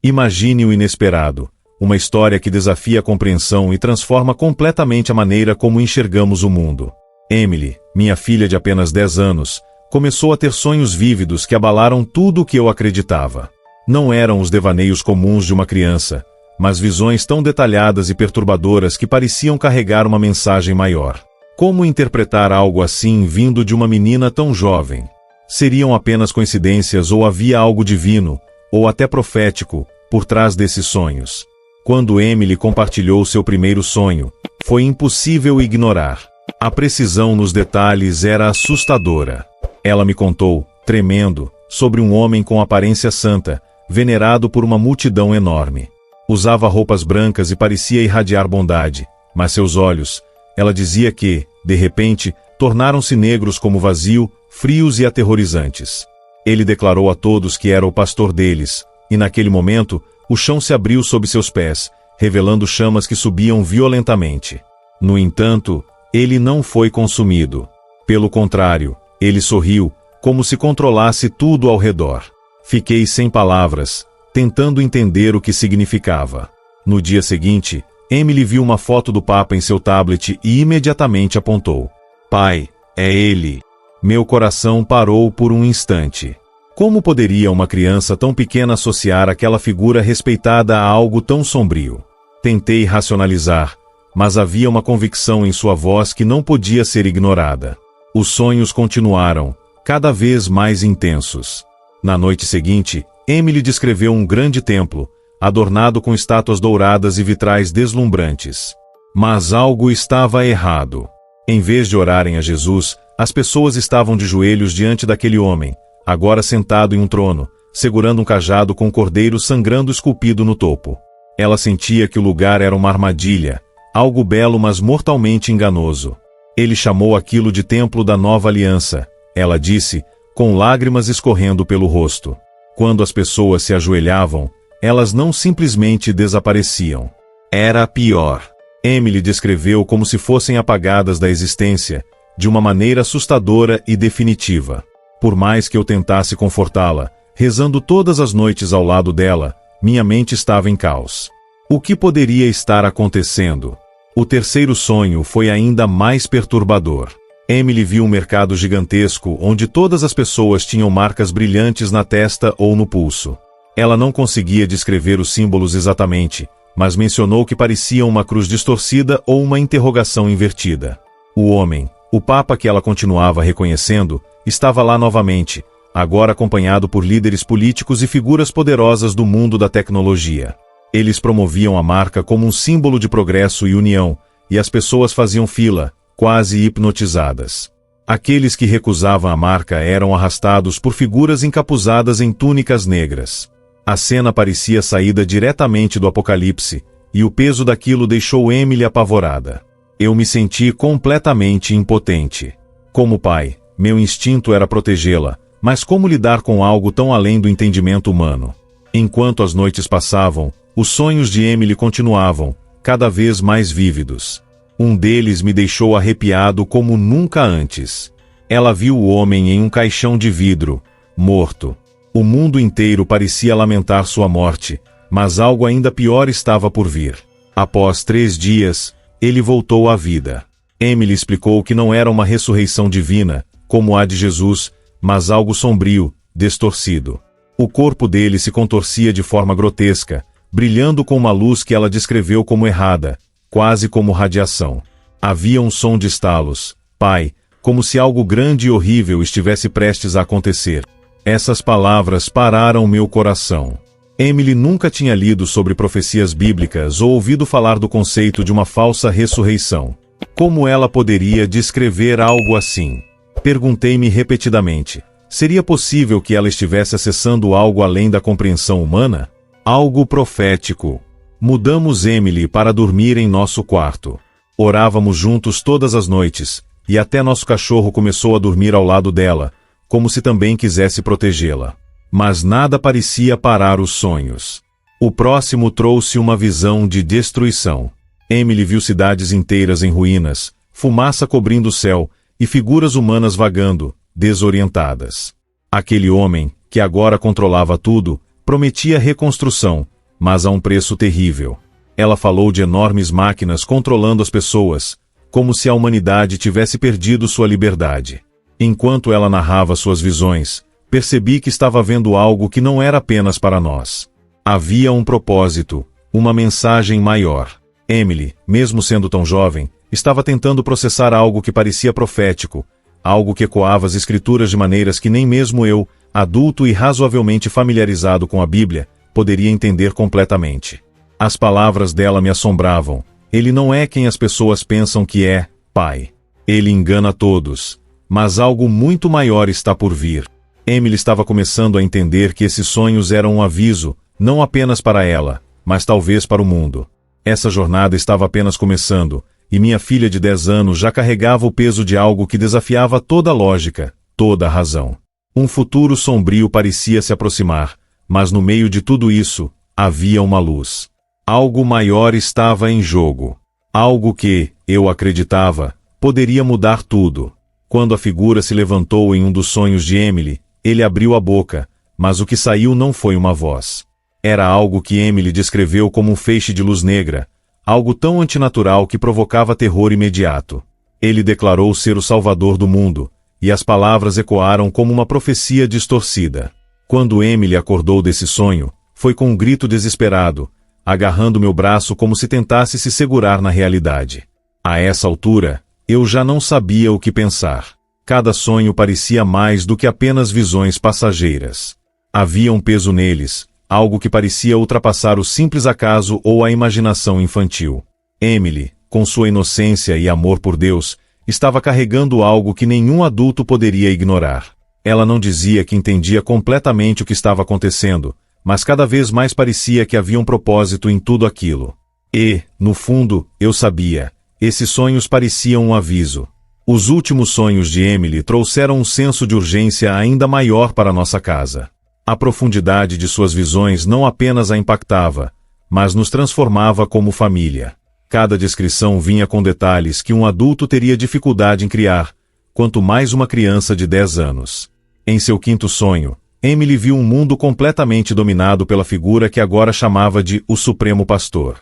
Imagine o inesperado, uma história que desafia a compreensão e transforma completamente a maneira como enxergamos o mundo. Emily, minha filha de apenas 10 anos, começou a ter sonhos vívidos que abalaram tudo o que eu acreditava. Não eram os devaneios comuns de uma criança, mas visões tão detalhadas e perturbadoras que pareciam carregar uma mensagem maior. Como interpretar algo assim vindo de uma menina tão jovem? Seriam apenas coincidências ou havia algo divino, ou até profético, por trás desses sonhos? Quando Emily compartilhou seu primeiro sonho, foi impossível ignorar. A precisão nos detalhes era assustadora. Ela me contou, tremendo, sobre um homem com aparência santa, venerado por uma multidão enorme. Usava roupas brancas e parecia irradiar bondade, mas seus olhos, ela dizia que, de repente, tornaram-se negros como vazio, frios e aterrorizantes. Ele declarou a todos que era o pastor deles, e naquele momento, o chão se abriu sob seus pés, revelando chamas que subiam violentamente. No entanto, ele não foi consumido. Pelo contrário, ele sorriu, como se controlasse tudo ao redor. Fiquei sem palavras, tentando entender o que significava. No dia seguinte, Emily viu uma foto do Papa em seu tablet e imediatamente apontou. Pai, é ele. Meu coração parou por um instante. Como poderia uma criança tão pequena associar aquela figura respeitada a algo tão sombrio? Tentei racionalizar, mas havia uma convicção em sua voz que não podia ser ignorada. Os sonhos continuaram, cada vez mais intensos. Na noite seguinte, Emily descreveu um grande templo, adornado com estátuas douradas e vitrais deslumbrantes. Mas algo estava errado. Em vez de orarem a Jesus, as pessoas estavam de joelhos diante daquele homem, agora sentado em um trono, segurando um cajado com um cordeiro sangrando esculpido no topo. Ela sentia que o lugar era uma armadilha, algo belo mas mortalmente enganoso. Ele chamou aquilo de Templo da Nova Aliança, ela disse, com lágrimas escorrendo pelo rosto. Quando as pessoas se ajoelhavam, elas não simplesmente desapareciam. Era pior. Emily descreveu como se fossem apagadas da existência, de uma maneira assustadora e definitiva. Por mais que eu tentasse confortá-la, rezando todas as noites ao lado dela, minha mente estava em caos. O que poderia estar acontecendo? O terceiro sonho foi ainda mais perturbador. Emily viu um mercado gigantesco onde todas as pessoas tinham marcas brilhantes na testa ou no pulso. Ela não conseguia descrever os símbolos exatamente, mas mencionou que pareciam uma cruz distorcida ou uma interrogação invertida. O homem, o Papa que ela continuava reconhecendo, estava lá novamente, agora acompanhado por líderes políticos e figuras poderosas do mundo da tecnologia. Eles promoviam a marca como um símbolo de progresso e união, e as pessoas faziam fila, quase hipnotizadas. Aqueles que recusavam a marca eram arrastados por figuras encapuzadas em túnicas negras. A cena parecia saída diretamente do Apocalipse, e o peso daquilo deixou Emily apavorada. Eu me senti completamente impotente. Como pai, meu instinto era protegê-la, mas como lidar com algo tão além do entendimento humano? Enquanto as noites passavam, os sonhos de Emily continuavam, cada vez mais vívidos. Um deles me deixou arrepiado como nunca antes. Ela viu o homem em um caixão de vidro, morto. O mundo inteiro parecia lamentar sua morte, mas algo ainda pior estava por vir. Após 3 dias, ele voltou à vida. Emily explicou que não era uma ressurreição divina, como a de Jesus, mas algo sombrio, distorcido. O corpo dele se contorcia de forma grotesca, brilhando com uma luz que ela descreveu como errada, quase como radiação. Havia um som de estalos, pai, como se algo grande e horrível estivesse prestes a acontecer. Essas palavras pararam meu coração. Emily nunca tinha lido sobre profecias bíblicas ou ouvido falar do conceito de uma falsa ressurreição. Como ela poderia descrever algo assim? Perguntei-me repetidamente. Seria possível que ela estivesse acessando algo além da compreensão humana? Algo profético. Mudamos Emily para dormir em nosso quarto. Orávamos juntos todas as noites, e até nosso cachorro começou a dormir ao lado dela, como se também quisesse protegê-la. Mas nada parecia parar os sonhos. O próximo trouxe uma visão de destruição. Emily viu cidades inteiras em ruínas, fumaça cobrindo o céu, e figuras humanas vagando, desorientadas. Aquele homem, que agora controlava tudo, prometia reconstrução, mas a um preço terrível. Ela falou de enormes máquinas controlando as pessoas, como se a humanidade tivesse perdido sua liberdade. Enquanto ela narrava suas visões, percebi que estava vendo algo que não era apenas para nós. Havia um propósito, uma mensagem maior. Emily, mesmo sendo tão jovem, estava tentando processar algo que parecia profético, algo que ecoava as escrituras de maneiras que nem mesmo eu, adulto e razoavelmente familiarizado com a Bíblia, poderia entender completamente. As palavras dela me assombravam. Ele não é quem as pessoas pensam que é, pai. Ele engana todos. Mas algo muito maior está por vir. Emily estava começando a entender que esses sonhos eram um aviso, não apenas para ela, mas talvez para o mundo. Essa jornada estava apenas começando, e minha filha de 10 anos já carregava o peso de algo que desafiava toda a lógica, toda a razão. Um futuro sombrio parecia se aproximar, mas no meio de tudo isso, havia uma luz. Algo maior estava em jogo. Algo que, eu acreditava, poderia mudar tudo. Quando a figura se levantou em um dos sonhos de Emily, ele abriu a boca, mas o que saiu não foi uma voz. Era algo que Emily descreveu como um feixe de luz negra, algo tão antinatural que provocava terror imediato. Ele declarou ser o Salvador do mundo, e as palavras ecoaram como uma profecia distorcida. Quando Emily acordou desse sonho, foi com um grito desesperado, agarrando meu braço como se tentasse se segurar na realidade. A essa altura, eu já não sabia o que pensar. Cada sonho parecia mais do que apenas visões passageiras. Havia um peso neles, algo que parecia ultrapassar o simples acaso ou a imaginação infantil. Emily, com sua inocência e amor por Deus, estava carregando algo que nenhum adulto poderia ignorar. Ela não dizia que entendia completamente o que estava acontecendo, mas cada vez mais parecia que havia um propósito em tudo aquilo. E, no fundo, eu sabia. Esses sonhos pareciam um aviso. Os últimos sonhos de Emily trouxeram um senso de urgência ainda maior para nossa casa. A profundidade de suas visões não apenas a impactava, mas nos transformava como família. Cada descrição vinha com detalhes que um adulto teria dificuldade em criar, quanto mais uma criança de 10 anos. Em seu quinto sonho, Emily viu um mundo completamente dominado pela figura que agora chamava de o Supremo Pastor.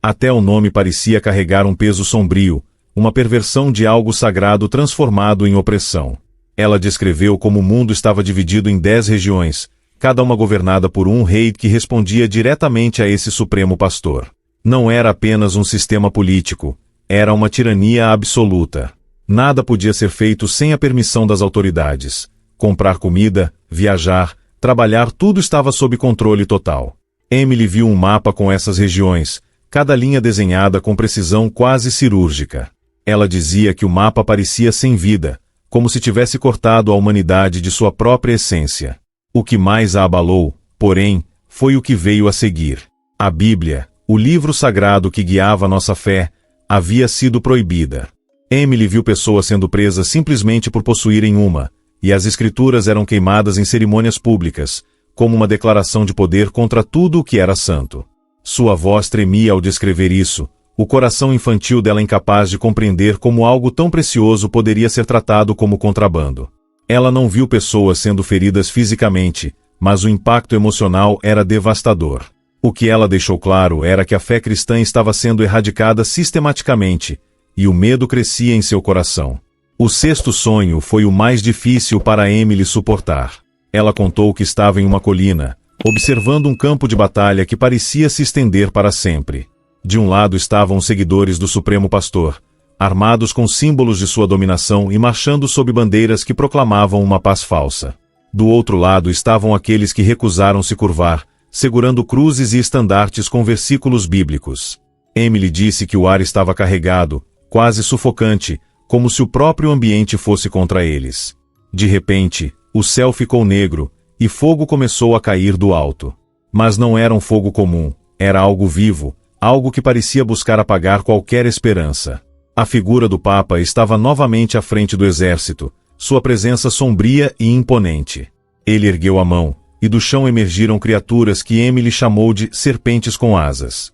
Até o nome parecia carregar um peso sombrio, uma perversão de algo sagrado transformado em opressão. Ela descreveu como o mundo estava dividido em 10 regiões, cada uma governada por um rei que respondia diretamente a esse Supremo Pastor. Não era apenas um sistema político, era uma tirania absoluta. Nada podia ser feito sem a permissão das autoridades. Comprar comida, viajar, trabalhar, tudo estava sob controle total. Emily viu um mapa com essas regiões, cada linha desenhada com precisão quase cirúrgica. Ela dizia que o mapa parecia sem vida, como se tivesse cortado a humanidade de sua própria essência. O que mais a abalou, porém, foi o que veio a seguir. A Bíblia, o livro sagrado que guiava nossa fé, havia sido proibida. Emily viu pessoas sendo presas simplesmente por possuírem uma, e as escrituras eram queimadas em cerimônias públicas, como uma declaração de poder contra tudo o que era santo. Sua voz tremia ao descrever isso, o coração infantil dela incapaz de compreender como algo tão precioso poderia ser tratado como contrabando. Ela não viu pessoas sendo feridas fisicamente, mas o impacto emocional era devastador. O que ela deixou claro era que a fé cristã estava sendo erradicada sistematicamente, e o medo crescia em seu coração. O sexto sonho foi o mais difícil para Emily suportar. Ela contou que estava em uma colina, observando um campo de batalha que parecia se estender para sempre. De um lado estavam os seguidores do Supremo Pastor, armados com símbolos de sua dominação e marchando sob bandeiras que proclamavam uma paz falsa. Do outro lado estavam aqueles que recusaram se curvar, segurando cruzes e estandartes com versículos bíblicos. Emily disse que o ar estava carregado, quase sufocante, como se o próprio ambiente fosse contra eles. De repente, o céu ficou negro, e fogo começou a cair do alto. Mas não era um fogo comum, era algo vivo, algo que parecia buscar apagar qualquer esperança. A figura do Papa estava novamente à frente do exército, sua presença sombria e imponente. Ele ergueu a mão, e do chão emergiram criaturas que Emily chamou de serpentes com asas.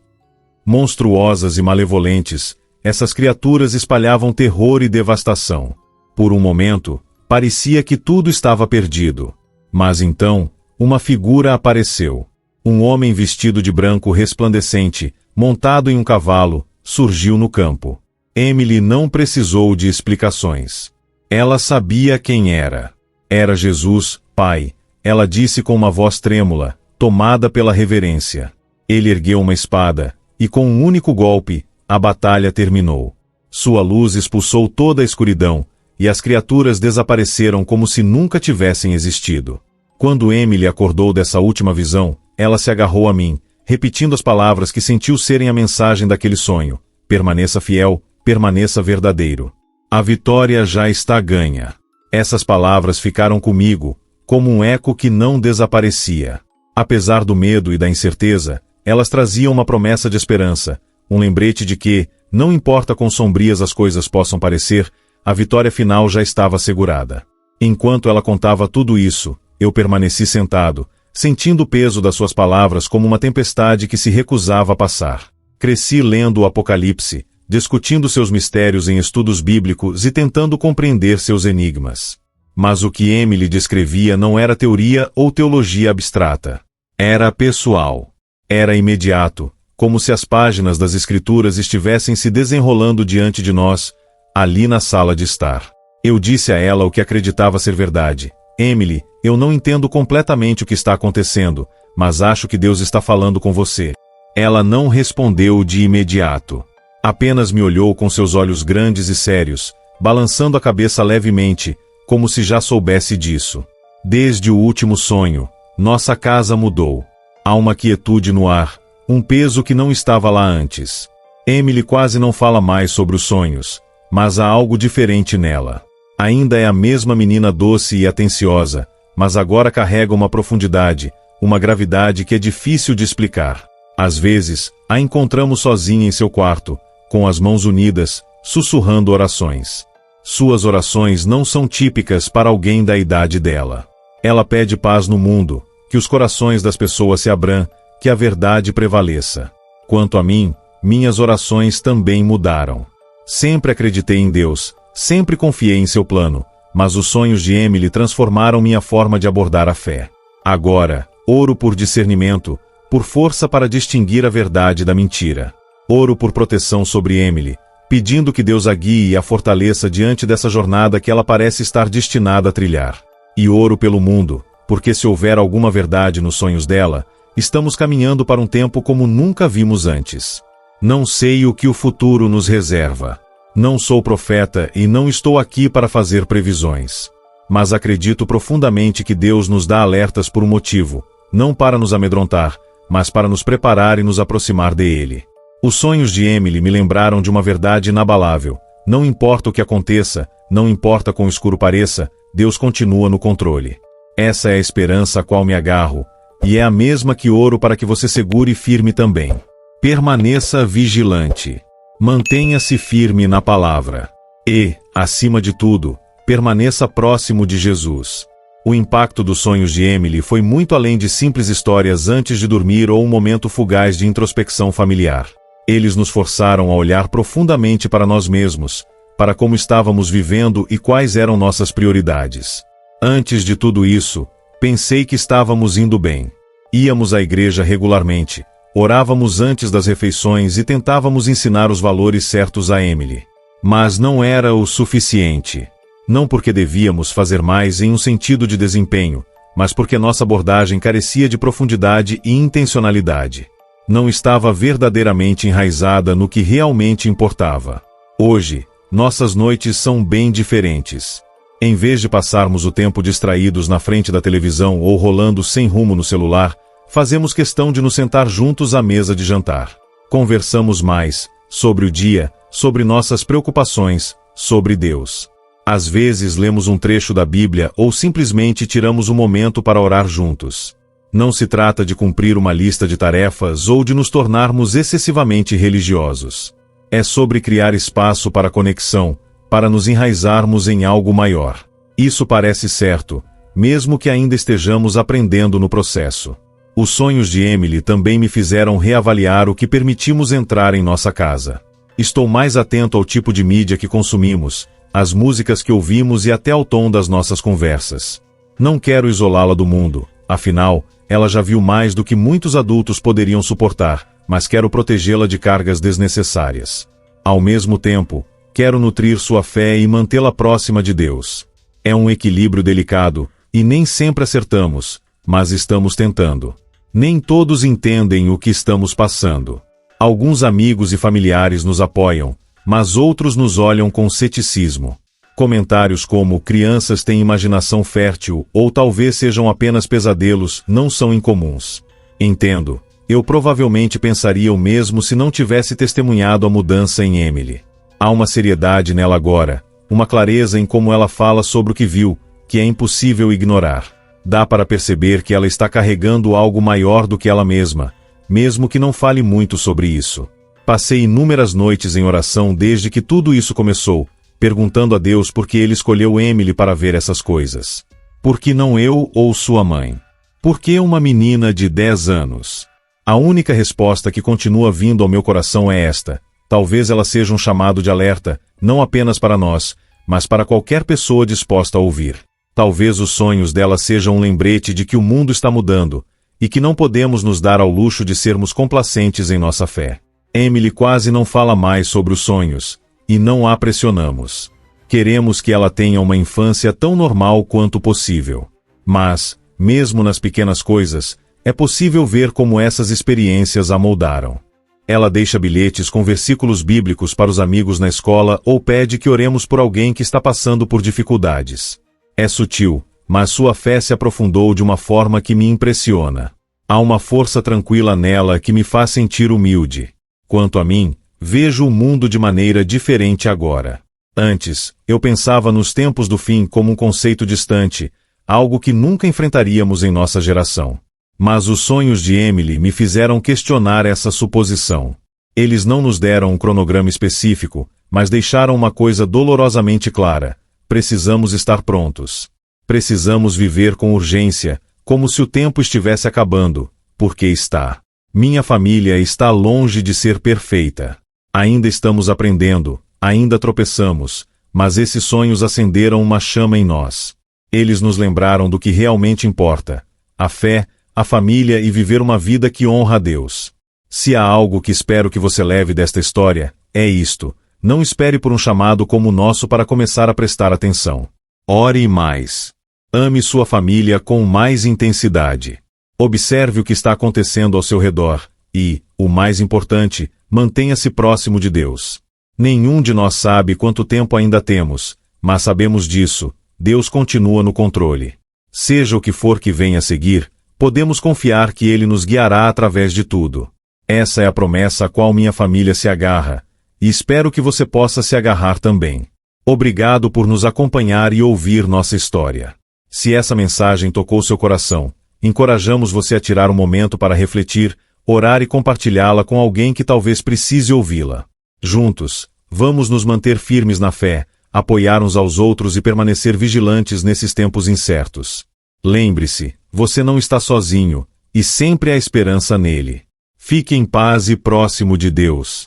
Monstruosas e malevolentes, essas criaturas espalhavam terror e devastação. Por um momento, parecia que tudo estava perdido. Mas então, uma figura apareceu. Um homem vestido de branco resplandecente, montado em um cavalo, surgiu no campo. Emily não precisou de explicações. Ela sabia quem era. Era Jesus, Pai, ela disse com uma voz trêmula, tomada pela reverência. Ele ergueu uma espada, e com um único golpe, a batalha terminou. Sua luz expulsou toda a escuridão, e as criaturas desapareceram como se nunca tivessem existido. Quando Emily acordou dessa última visão, ela se agarrou a mim, repetindo as palavras que sentiu serem a mensagem daquele sonho. Permaneça fiel, permaneça verdadeiro. A vitória já está ganha. Essas palavras ficaram comigo, como um eco que não desaparecia. Apesar do medo e da incerteza, elas traziam uma promessa de esperança, um lembrete de que, não importa quão sombrias as coisas possam parecer, a vitória final já estava assegurada. Enquanto ela contava tudo isso, eu permaneci sentado, sentindo o peso das suas palavras como uma tempestade que se recusava a passar. Cresci lendo o Apocalipse, discutindo seus mistérios em estudos bíblicos e tentando compreender seus enigmas. Mas o que Emily descrevia não era teoria ou teologia abstrata. Era pessoal. Era imediato, como se as páginas das Escrituras estivessem se desenrolando diante de nós, ali na sala de estar. Eu disse a ela o que acreditava ser verdade. Emily, eu não entendo completamente o que está acontecendo, mas acho que Deus está falando com você. Ela não respondeu de imediato. Apenas me olhou com seus olhos grandes e sérios, balançando a cabeça levemente, como se já soubesse disso. Desde o último sonho, nossa casa mudou. Há uma quietude no ar, um peso que não estava lá antes. Emily quase não fala mais sobre os sonhos, mas há algo diferente nela. Ainda é a mesma menina doce e atenciosa, mas agora carrega uma profundidade, uma gravidade que é difícil de explicar. Às vezes, a encontramos sozinha em seu quarto, com as mãos unidas, sussurrando orações. Suas orações não são típicas para alguém da idade dela. Ela pede paz no mundo, que os corações das pessoas se abram, que a verdade prevaleça. Quanto a mim, minhas orações também mudaram. Sempre acreditei em Deus, sempre confiei em seu plano, mas os sonhos de Emily transformaram minha forma de abordar a fé. Agora, oro por discernimento, por força para distinguir a verdade da mentira. Oro por proteção sobre Emily, pedindo que Deus a guie e a fortaleça diante dessa jornada que ela parece estar destinada a trilhar. E oro pelo mundo, porque se houver alguma verdade nos sonhos dela, estamos caminhando para um tempo como nunca vimos antes. Não sei o que o futuro nos reserva. Não sou profeta e não estou aqui para fazer previsões. Mas acredito profundamente que Deus nos dá alertas por um motivo, não para nos amedrontar, mas para nos preparar e nos aproximar dele. Os sonhos de Emily me lembraram de uma verdade inabalável. Não importa o que aconteça, não importa quão escuro pareça, Deus continua no controle. Essa é a esperança a qual me agarro, e é a mesma que oro para que você segure firme também. Permaneça vigilante. Mantenha-se firme na palavra. E, acima de tudo, permaneça próximo de Jesus. O impacto dos sonhos de Emily foi muito além de simples histórias antes de dormir ou um momento fugaz de introspecção familiar. Eles nos forçaram a olhar profundamente para nós mesmos, para como estávamos vivendo e quais eram nossas prioridades. Antes de tudo isso, pensei que estávamos indo bem. Íamos à igreja regularmente, orávamos antes das refeições e tentávamos ensinar os valores certos a Emily. Mas não era o suficiente. Não porque devíamos fazer mais em um sentido de desempenho, mas porque nossa abordagem carecia de profundidade e intencionalidade. Não estava verdadeiramente enraizada no que realmente importava. Hoje, nossas noites são bem diferentes. Em vez de passarmos o tempo distraídos na frente da televisão ou rolando sem rumo no celular, fazemos questão de nos sentar juntos à mesa de jantar. Conversamos mais, sobre o dia, sobre nossas preocupações, sobre Deus. Às vezes lemos um trecho da Bíblia ou simplesmente tiramos um momento para orar juntos. Não se trata de cumprir uma lista de tarefas ou de nos tornarmos excessivamente religiosos. É sobre criar espaço para conexão, para nos enraizarmos em algo maior. Isso parece certo, mesmo que ainda estejamos aprendendo no processo. Os sonhos de Emily também me fizeram reavaliar o que permitimos entrar em nossa casa. Estou mais atento ao tipo de mídia que consumimos, às músicas que ouvimos e até ao tom das nossas conversas. Não quero isolá-la do mundo, afinal, Ela já viu mais do que muitos adultos poderiam suportar, mas quero protegê-la de cargas desnecessárias. Ao mesmo tempo, quero nutrir sua fé e mantê-la próxima de Deus. É um equilíbrio delicado, e nem sempre acertamos, mas estamos tentando. Nem todos entendem o que estamos passando. Alguns amigos e familiares nos apoiam, mas outros nos olham com ceticismo. Comentários como crianças têm imaginação fértil ou talvez sejam apenas pesadelos não são incomuns. Entendo, eu provavelmente pensaria o mesmo se não tivesse testemunhado a mudança em Emily. Há uma seriedade nela agora, uma clareza em como ela fala sobre o que viu, que é impossível ignorar. Dá para perceber que ela está carregando algo maior do que ela mesma, mesmo que não fale muito sobre isso. Passei inúmeras noites em oração desde que tudo isso começou, perguntando a Deus por que Ele escolheu Emily para ver essas coisas. Por que não eu ou sua mãe? Por que uma menina de 10 anos? A única resposta que continua vindo ao meu coração é esta: talvez ela seja um chamado de alerta, não apenas para nós, mas para qualquer pessoa disposta a ouvir. Talvez os sonhos dela sejam um lembrete de que o mundo está mudando, e que não podemos nos dar ao luxo de sermos complacentes em nossa fé. Emily quase não fala mais sobre os sonhos, e não a pressionamos. Queremos que ela tenha uma infância tão normal quanto possível. Mas, mesmo nas pequenas coisas, é possível ver como essas experiências a moldaram. Ela deixa bilhetes com versículos bíblicos para os amigos na escola ou pede que oremos por alguém que está passando por dificuldades. É sutil, mas sua fé se aprofundou de uma forma que me impressiona. Há uma força tranquila nela que me faz sentir humilde. Quanto a mim, vejo o mundo de maneira diferente agora. Antes, eu pensava nos tempos do fim como um conceito distante, algo que nunca enfrentaríamos em nossa geração. Mas os sonhos de Emily me fizeram questionar essa suposição. Eles não nos deram um cronograma específico, mas deixaram uma coisa dolorosamente clara: precisamos estar prontos. Precisamos viver com urgência, como se o tempo estivesse acabando, porque está. Minha família está longe de ser perfeita. Ainda estamos aprendendo, ainda tropeçamos, mas esses sonhos acenderam uma chama em nós. Eles nos lembraram do que realmente importa: a fé, a família e viver uma vida que honra a Deus. Se há algo que espero que você leve desta história, é isto: não espere por um chamado como o nosso para começar a prestar atenção. Ore mais. Ame sua família com mais intensidade. Observe o que está acontecendo ao seu redor e, o mais importante, mantenha-se próximo de Deus. Nenhum de nós sabe quanto tempo ainda temos, mas sabemos disso: Deus continua no controle. Seja o que for que venha a seguir, podemos confiar que Ele nos guiará através de tudo. Essa é a promessa a qual minha família se agarra, e espero que você possa se agarrar também. Obrigado por nos acompanhar e ouvir nossa história. Se essa mensagem tocou seu coração, encorajamos você a tirar um momento para refletir, orar e compartilhá-la com alguém que talvez precise ouvi-la. Juntos, vamos nos manter firmes na fé, apoiar uns aos outros e permanecer vigilantes nesses tempos incertos. Lembre-se, você não está sozinho, e sempre há esperança nele. Fique em paz e próximo de Deus.